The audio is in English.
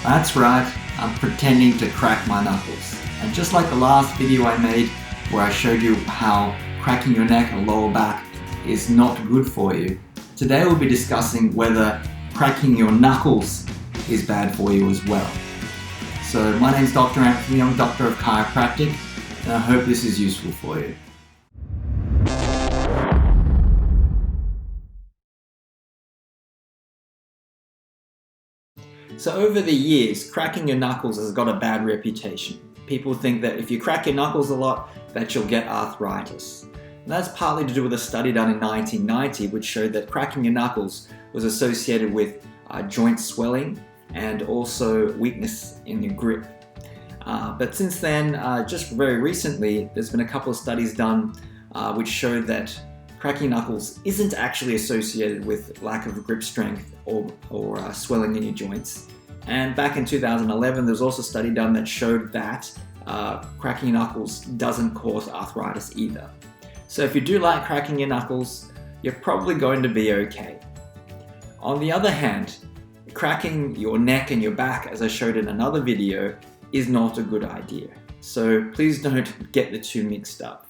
That's right, I'm pretending to crack my knuckles. And just like the last video I made where I showed you how cracking your neck and lower back is not good for you, today we'll be discussing whether cracking your knuckles is bad for you as well. So my name's Dr. Anthony, I'm Doctor of Chiropractic, and I hope this is useful for you. So over the years, cracking your knuckles has got a bad reputation. People think that if you crack your knuckles a lot, that you'll get arthritis. And that's partly to do with a study done in 1990 which showed that cracking your knuckles was associated with joint swelling and also weakness in your grip. But since then, just very recently, there's been a couple of studies done which showed that cracking knuckles isn't actually associated with lack of grip strength or swelling in your joints. And back in 2011, there was also a study done that showed that cracking your knuckles doesn't cause arthritis either. So if you do like cracking your knuckles, you're probably going to be okay. On the other hand, cracking your neck and your back, as I showed in another video, is not a good idea. So please don't get the two mixed up.